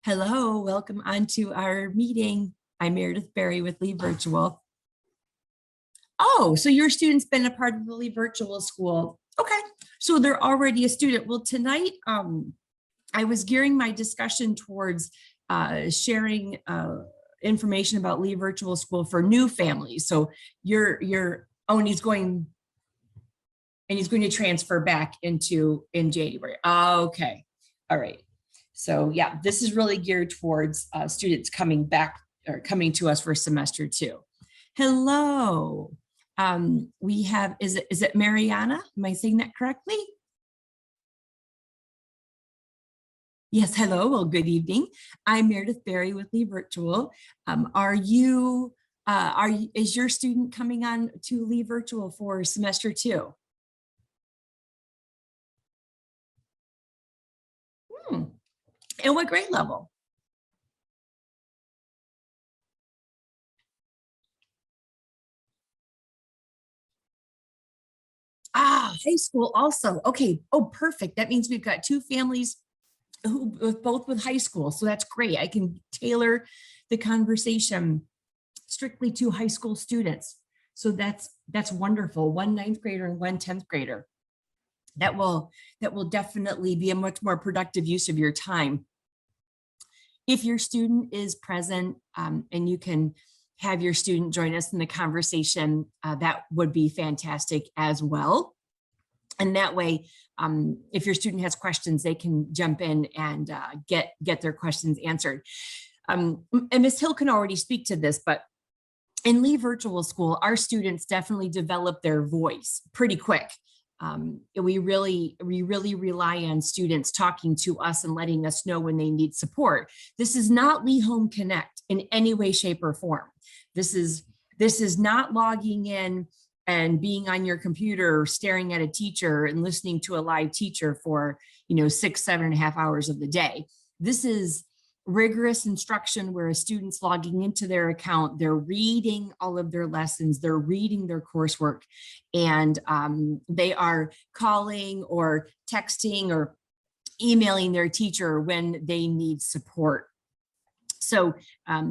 Hello, welcome onto our meeting. I'm Meredith Berry with Lee Virtual. Oh, so your student's been a part of the Lee Virtual School. Okay, so they're already a student. Well, tonight I was gearing my discussion towards sharing information about Lee Virtual School for new families. So and he's going to transfer back in January. Okay, all right. So yeah, this is really geared towards students coming back or coming to us for semester 2. Hello, we have, is it Mariana? Am I saying that correctly? Yes, hello, well, good evening. I'm Meredith Berry with Lee Virtual. Is your student coming on to Lee Virtual for semester 2? And what grade level? High school also. Okay. Oh, perfect. That means we've got 2 families both with high school. So that's great. I can tailor the conversation strictly to high school students. So that's wonderful. 1 9th grader and 1 10th grader. That will definitely be a much more productive use of your time. If your student is present and you can have your student join us in the conversation, that would be fantastic as well. And that way, if your student has questions, they can jump in and get their questions answered. And Ms. Hill can already speak to this, but in Lee Virtual School, our students definitely develop their voice pretty quick. We really rely on students talking to us and letting us know when they need support. This is not Lee Home Connect in any way, shape, or form. This is not logging in and being on your computer, staring at a teacher and listening to a live teacher for 6, 7.5 hours of the day. This is rigorous instruction where a student's logging into their account, they're reading all of their lessons, they're reading their coursework, and they are calling or texting or emailing their teacher when they need support. So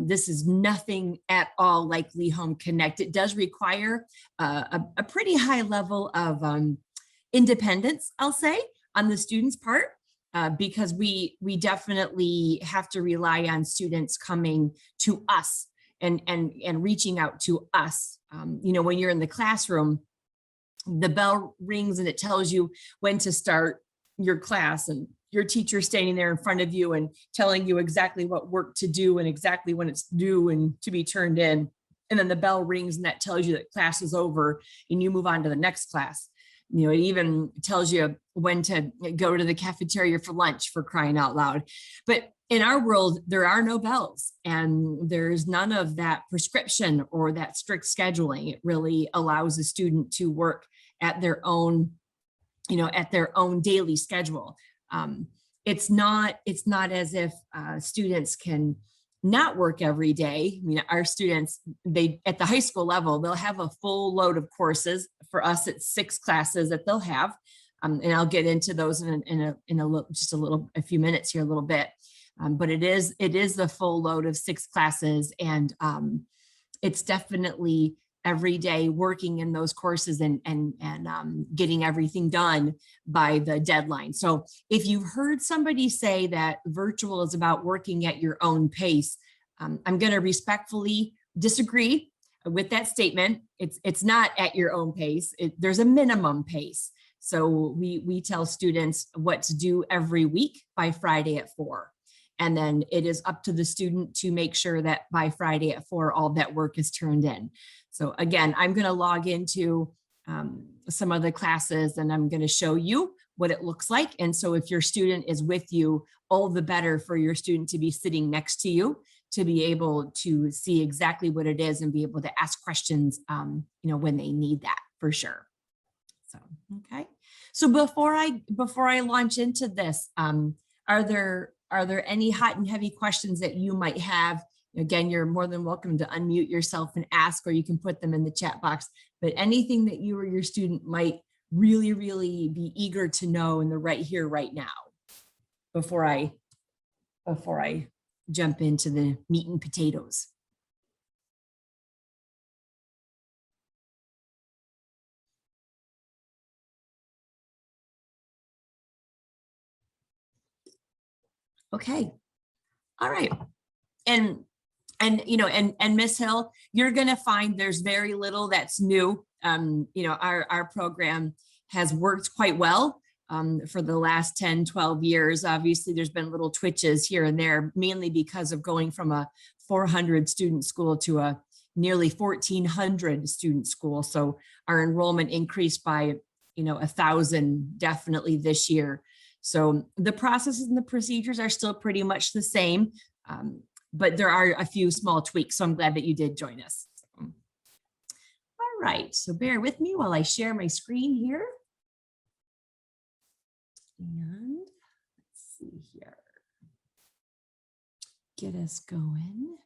this is nothing at all like Lee Home Connect. It does require a pretty high level of independence, I'll say, on the student's part. Because we definitely have to rely on students coming to us and reaching out to us. When you're in the classroom, the bell rings and it tells you when to start your class, and your teacher standing there in front of you and telling you exactly what work to do and exactly when it's due and to be turned in. And then the bell rings and that tells you that class is over and you move on to the next class. It even tells you when to go to the cafeteria for lunch, for crying out loud. But in our world, there are no bells and there's none of that prescription or that strict scheduling. It really allows a student to work at their own, daily schedule. It's not as if students can not work every day. Our students, at the high school level, they'll have a full load of courses. For us, it's 6 classes that they'll have. And I'll get into those in a few minutes here, a little bit. But it is the full load of 6 classes, and it's definitely every day working in those courses and getting everything done by the deadline. So if you've heard somebody say that virtual is about working at your own pace, I'm going to respectfully disagree with that statement. It's not at your own pace. There's a minimum pace. So we tell students what to do every week by Friday at 4. And then it is up to the student to make sure that by Friday at 4, all that work is turned in. So again, I'm going to log into some of the classes and I'm going to show you what it looks like. And so if your student is with you, all the better for your student to be sitting next to you, to be able to see exactly what it is and be able to ask questions, when they need that, for sure. So, okay. So before I launch into this, are there any hot and heavy questions that you might have? Again, you're more than welcome to unmute yourself and ask, or you can put them in the chat box, but anything that you or your student might really, really be eager to know in the right here, right now, before I jump into the meat and potatoes. Okay. All right. And you know, and Miss Hill, you're going to find there's very little that's new. You know, our program has worked quite well for the last 10, 12 years. Obviously, there's been little twitches here and there, mainly because of going from a 400 student school to a nearly 1,400 student school. So our enrollment increased by, you know, 1,000 definitely this year. So the processes and the procedures are still pretty much the same. But there are a few small tweaks, so I'm glad that you did join us. All right, so bear with me while I share my screen here. And let's see here. Get us going.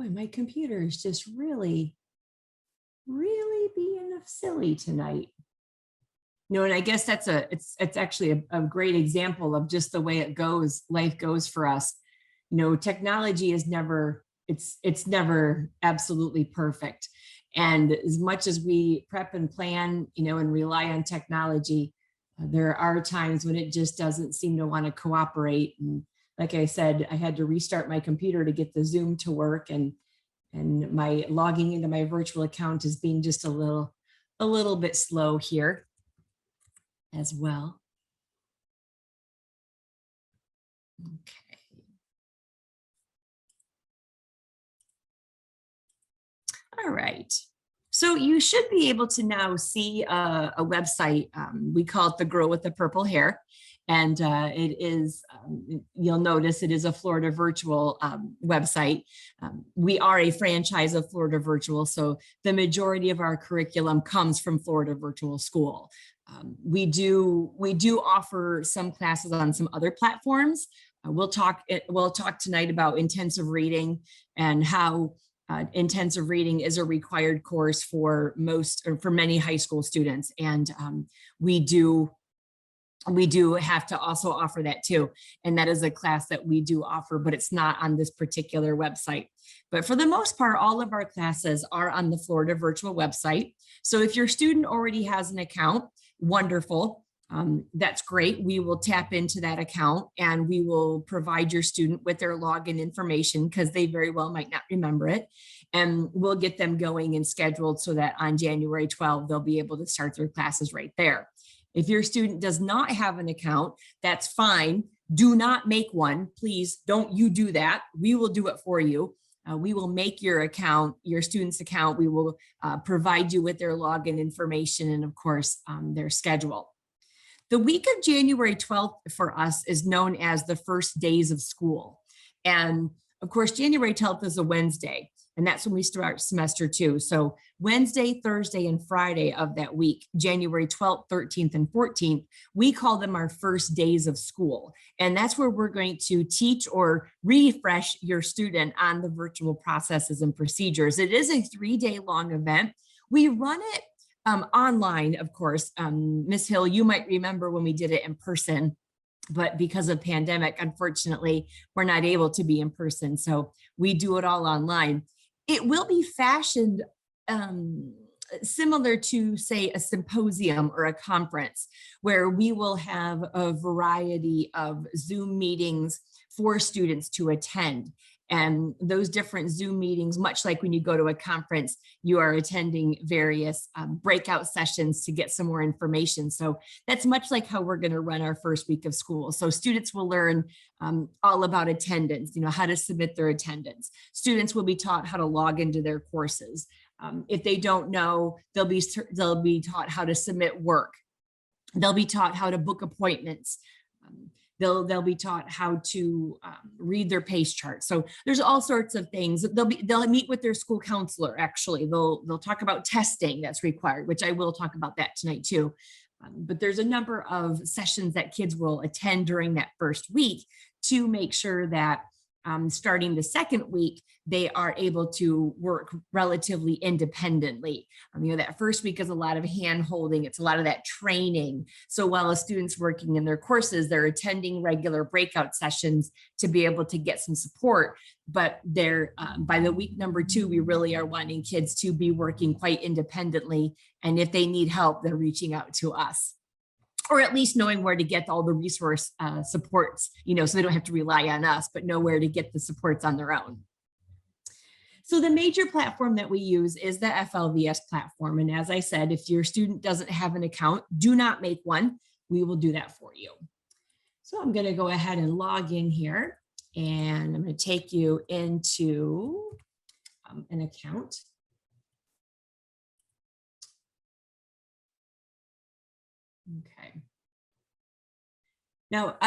Boy, my computer is just really being silly tonight. You know, and I guess that's it's actually a great example of just the way it goes, life goes for us. You know, technology is never, it's never absolutely perfect. And as much as we prep and plan, you know, and rely on technology, there are times when it just doesn't seem to want to cooperate. And like I said, I had to restart my computer to get the Zoom to work, and my logging into my virtual account is being just a little bit slow here as well. Okay. All right. So you should be able to now see a website. We call it the Girl with the Purple Hair. And it is, you'll notice it is a Florida Virtual website. We are a franchise of Florida Virtual, so the majority of our curriculum comes from Florida Virtual School. We do offer some classes on some other platforms. We'll talk tonight about intensive reading and how intensive reading is a required course for many high school students, and we do have to also offer that too. And that is a class that we do offer, but it's not on this particular website. But for the most part, all of our classes are on the Florida Virtual website. So if your student already has an account, wonderful. That's great. We will tap into that account and we will provide your student with their login information, because they very well might not remember it. And we'll get them going and scheduled so that on January 12th, they'll be able to start their classes right there. If your student does not have an account, that's fine. Do not make one. Please don't you do that. We will do it for you. We will make your account, your student's account. We will provide you with their login information and of course their schedule. The week of January 12th for us is known as the first days of school. And of course, January 12th is a Wednesday, and that's when we start semester 2. So Wednesday, Thursday, and Friday of that week, January 12th, 13th, and 14th, we call them our first days of school. And that's where we're going to teach or refresh your student on the virtual processes and procedures. It is a 3-day long event. We run it online, of course. Ms. Hill, you might remember when we did it in person, but because of pandemic, unfortunately, we're not able to be in person. So we do it all online. It will be fashioned similar to, say, a symposium or a conference, where we will have a variety of Zoom meetings for students to attend. And those different Zoom meetings, much like when you go to a conference, you are attending various breakout sessions to get some more information. So that's much like how we're going to run our first week of school. So students will learn all about attendance, you know, how to submit their attendance. Students will be taught how to log into their courses. If they don't know, they'll be taught how to submit work. They'll be taught how to book appointments. They'll be taught how to read their pace chart. So there's all sorts of things. They'll meet with their school counselor. Actually, they'll talk about testing that's required, which I will talk about that tonight too. But there's a number of sessions that kids will attend during that first week to make sure that starting the second week, they are able to work relatively independently. That first week is a lot of hand holding. It's a lot of that training. So while a student's working in their courses, they're attending regular breakout sessions to be able to get some support. But they're by the week number 2, we really are wanting kids to be working quite independently. And if they need help, they're reaching out to us, or at least knowing where to get all the resource supports, so they don't have to rely on us, but know where to get the supports on their own. So the major platform that we use is the FLVS platform. And as I said, if your student doesn't have an account, do not make one. We will do that for you. So I'm going to go ahead and log in here, and I'm going to take you into an account. Okay. Now,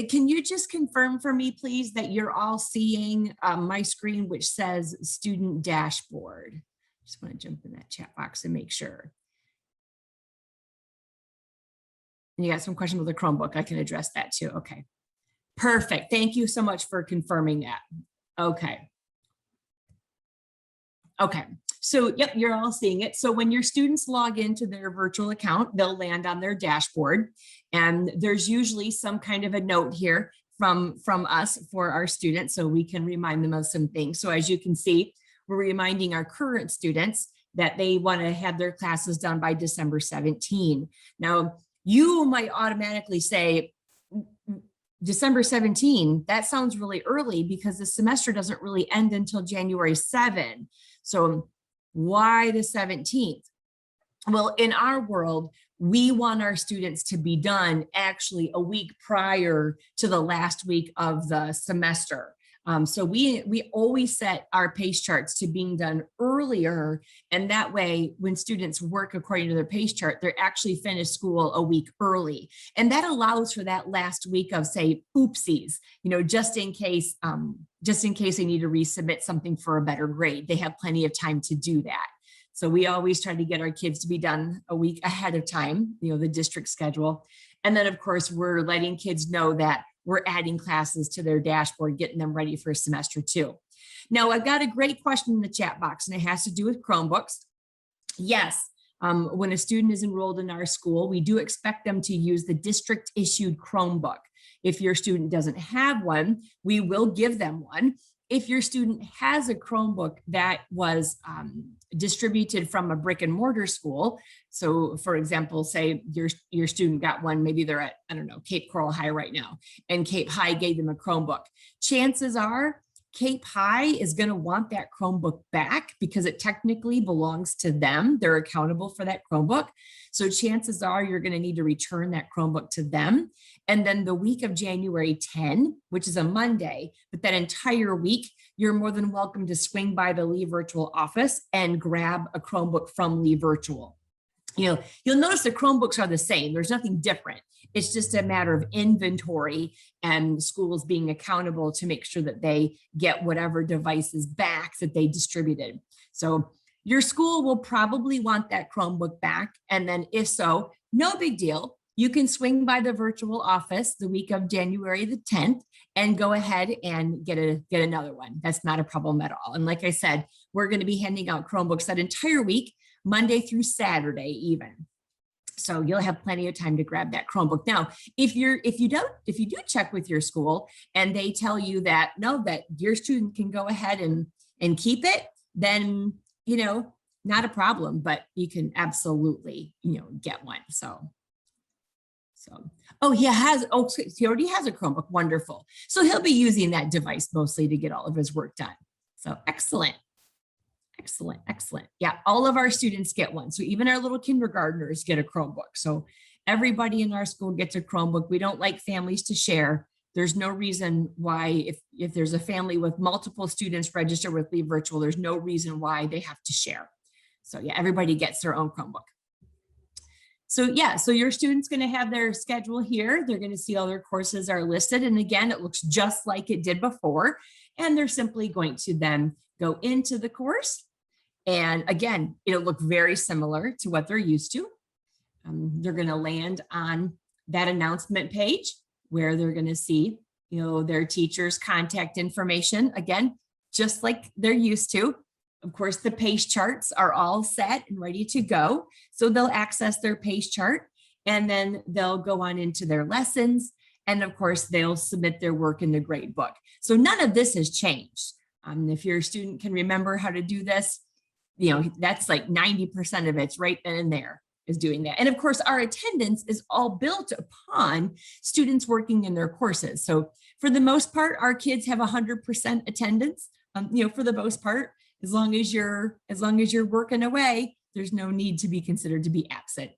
can you just confirm for me, please, that you're all seeing my screen, which says student dashboard? Just want to jump in that chat box and make sure. And you got some question with the Chromebook. I can address that too. Okay, perfect. Thank you so much for confirming that. Okay. Okay. So, yep, you're all seeing it. So when your students log into their virtual account, they'll land on their dashboard. And there's usually some kind of a note here from us for our students, so we can remind them of some things. So as you can see, we're reminding our current students that they want to have their classes done by December 17. Now, you might automatically say, December 17, that sounds really early because the semester doesn't really end until January 7. So why the 17th? Well, in our world, we want our students to be done actually a week prior to the last week of the semester. So we always set our pace charts to being done earlier. And that way, when students work according to their pace chart, they're actually finished school a week early. And that allows for that last week of, say, oopsies, just in case they need to resubmit something for a better grade. They have plenty of time to do that. So we always try to get our kids to be done a week ahead of time, the district schedule. And then, of course, we're letting kids know that we're adding classes to their dashboard, getting them ready for semester 2. Now, I've got a great question in the chat box, and it has to do with Chromebooks. Yes, when a student is enrolled in our school, we do expect them to use the district issued Chromebook. If your student doesn't have one, we will give them one. If your student has a Chromebook that was distributed from a brick and mortar school, so for example, say your student got one, maybe they're at, I don't know, Cape Coral High right now, and Cape High gave them a Chromebook. Chances are Cape High is going to want that Chromebook back because it technically belongs to them. They're accountable for that Chromebook. So chances are you're going to need to return that Chromebook to them. And then the week of January 10, which is a Monday, but that entire week, you're more than welcome to swing by the Lee Virtual office and grab a Chromebook from Lee Virtual. You'll notice the Chromebooks are the same. There's nothing different. It's just a matter of inventory and schools being accountable to make sure that they get whatever devices back that they distributed. So your school will probably want that Chromebook back. And then if so, no big deal. You can swing by the virtual office the week of January the 10th and go ahead and get another one. That's not a problem at all. And like I said, we're going to be handing out Chromebooks that entire week, Monday through Saturday even. So you'll have plenty of time to grab that Chromebook. Now, if you do check with your school and they tell you that no, that your student can go ahead and keep it, then not a problem, but you can absolutely get one. So he already has a Chromebook. Wonderful. So he'll be using that device mostly to get all of his work done. So excellent. Excellent, excellent. Yeah, all of our students get one. So even our little kindergartners get a Chromebook. So everybody in our school gets a Chromebook. We don't like families to share. There's no reason why, if there's a family with multiple students registered with Lee Virtual, there's no reason why they have to share. So yeah, everybody gets their own Chromebook. So yeah, so your student's going to have their schedule here. They're going to see all their courses are listed. And again, it looks just like it did before. And they're simply going to then go into the course. And again, it'll look very similar to what they're used to. They're going to land on that announcement page where they're going to see, their teacher's contact information. Again, just like they're used to. Of course, the PACE charts are all set and ready to go. So they'll access their PACE chart and then they'll go on into their lessons. And of course, they'll submit their work in the grade book. So none of this has changed. If your student can remember how to do this, that's like 90% of it's right then and there is doing that. And of course, our attendance is all built upon students working in their courses. So for the most part, our kids have 100% attendance, for the most part. As long as you're working away, there's no need to be considered to be absent.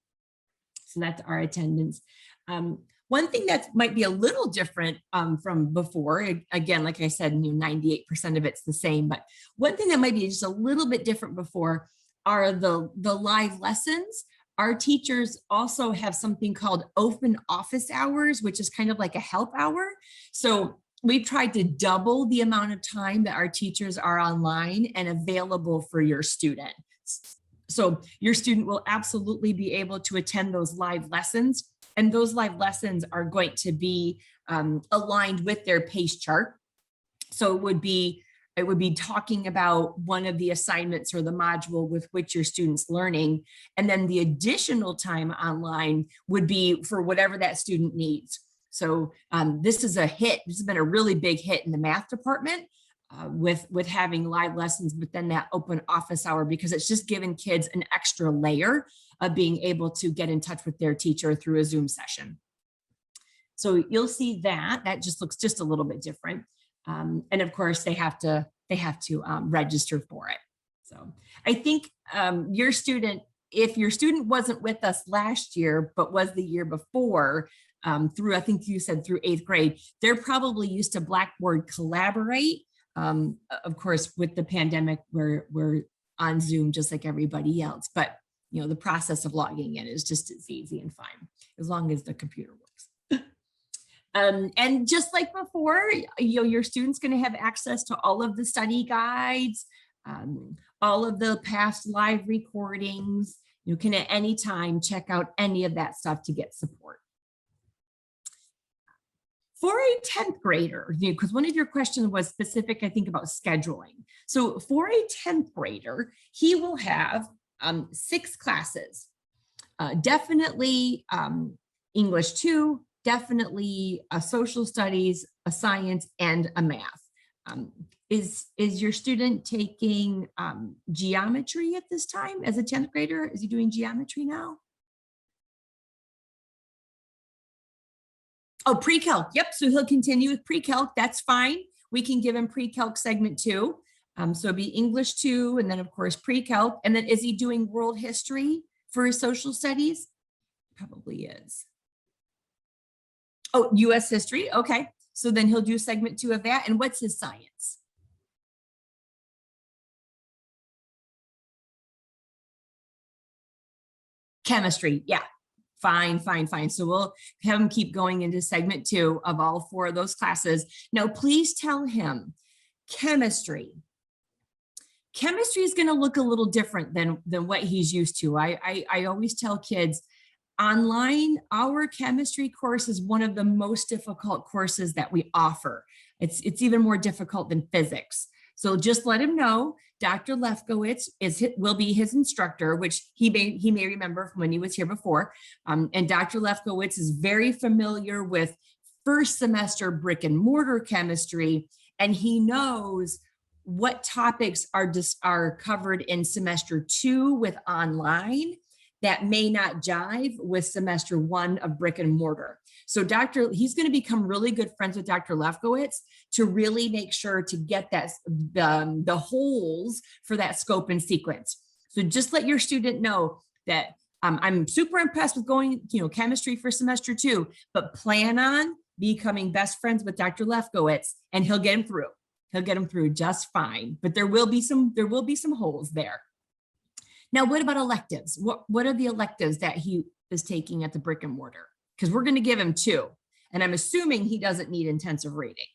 So that's our attendance. One thing that might be a little different from before, again, like I said, 98% of it's the same, but one thing that might be just a little bit different before are the live lessons. Our teachers also have something called open office hours, which is kind of like a help hour. So we've tried to double the amount of time that our teachers are online and available for your student. So your student will absolutely be able to attend those live lessons, and those live lessons are going to be aligned with their PACE chart. So it would be talking about one of the assignments or the module with which your student's learning, and then the additional time online would be for whatever that student needs. So this is a hit. This has been a really big hit in the math department with having live lessons within that open office hour, because it's just giving kids an extra layer of being able to get in touch with their teacher through a Zoom session. So you'll see that just looks just a little bit different. And of course, they have to register for it. So I think your student, if your student wasn't with us last year, but was the year before, through, I think you said through 8th grade, they're probably used to Blackboard Collaborate. Of course, with the pandemic, we're on Zoom just like everybody else, but the process of logging in is just as easy and fine, as long as the computer works. And just like before, your student's going to have access to all of the study guides, all of the past live recordings. You can at any time check out any of that stuff to get support. For a 10th grader, because one of your questions was specific, I think, about scheduling. So for a 10th grader, he will have 6 classes. Definitely English 2, definitely a social studies, a science, and a math. Is your student taking geometry at this time as a 10th grader? Is he doing geometry now? Oh, pre-calc. Yep. So he'll continue with pre-calc. That's fine. We can give him pre-calc segment 2. So it'll be English 2, and then of course pre-calc. And then is he doing world history for his social studies? Probably is. Oh, US history. Okay. So then he'll do segment 2 of that. And what's his science? Chemistry. Yeah. Fine. So we'll have him keep going into segment 2 of all 4 of those classes. Now, please tell him chemistry. Chemistry is going to look a little different than what he's used to. I always tell kids online, our chemistry course is one of the most difficult courses that we offer. It's even more difficult than physics. So just let him know Dr. Lefkowitz will be his instructor, which he may remember from when he was here before. And Dr. Lefkowitz is very familiar with first semester brick and mortar chemistry, and he knows what topics are covered in semester 2 with online that may not jive with semester 1 of brick and mortar. So he's going to become really good friends with Dr. Lefkowitz to really make sure to get that the holes for that scope and sequence. So just let your student know that I'm super impressed with going, chemistry for semester 2, but plan on becoming best friends with Dr. Lefkowitz, and he'll get him through. He'll get him through just fine. But there will be some holes there. Now, what about electives? What are the electives that he is taking at the brick and mortar? Because we're going to give him 2. And I'm assuming he doesn't need intensive reading.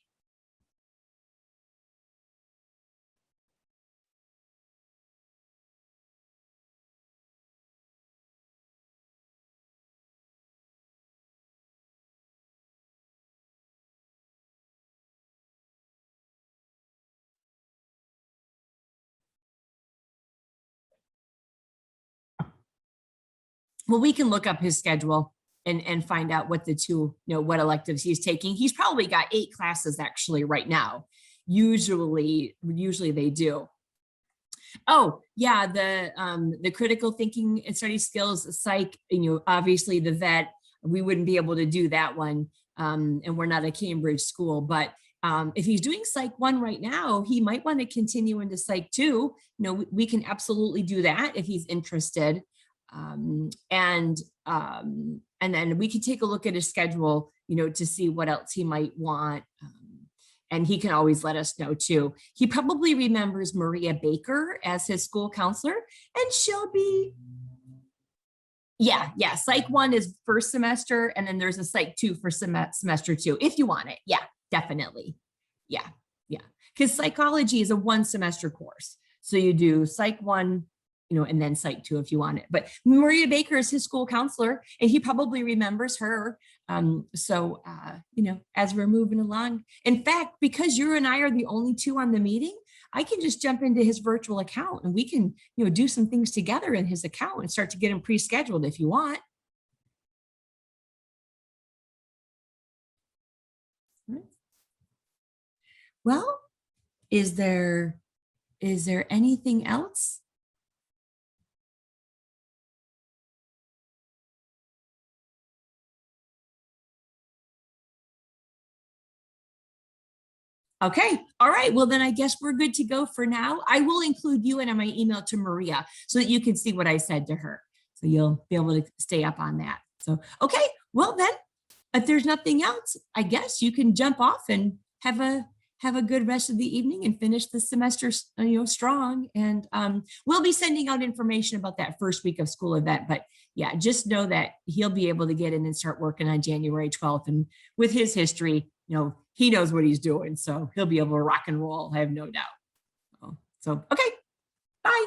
Well, we can look up his schedule and find out what the 2, what electives he's taking. He's probably got 8 classes actually right now. Usually they do. Oh, yeah, the critical thinking and study skills, psych, obviously the vet, we wouldn't be able to do that one. And we're not a Cambridge school, but if he's doing Psych 1 right now, he might want to continue into Psych 2. We can absolutely do that if he's interested. And then we can take a look at his schedule, to see what else he might want. And he can always let us know too. He probably remembers Maria Baker as his school counselor, and she'll be, yeah. Psych 1 is first semester, and then there's a Psych 2 for semester 2, if you want it. Yeah, definitely. Yeah. Because psychology is a 1 semester course. So you do Psych 1, and then Psych 2 if you want it. But Maria Baker is his school counselor, and he probably remembers her. So as we're moving along, in fact, because you and I are the only 2 on the meeting, I can just jump into his virtual account and we can, do some things together in his account and start to get him pre-scheduled if you want. Well, is there anything else? Okay. All right. Well, then I guess we're good to go for now. I will include you in my email to Maria so that you can see what I said to her. So you'll be able to stay up on that. So, okay. Well, then if there's nothing else, I guess you can jump off and have a good rest of the evening and finish the semester, strong. And we'll be sending out information about that first week of school event. But yeah, just know that he'll be able to get in and start working on January 12th. And with his history, he knows what he's doing. So he'll be able to rock and roll. I have no doubt. So, okay. Bye.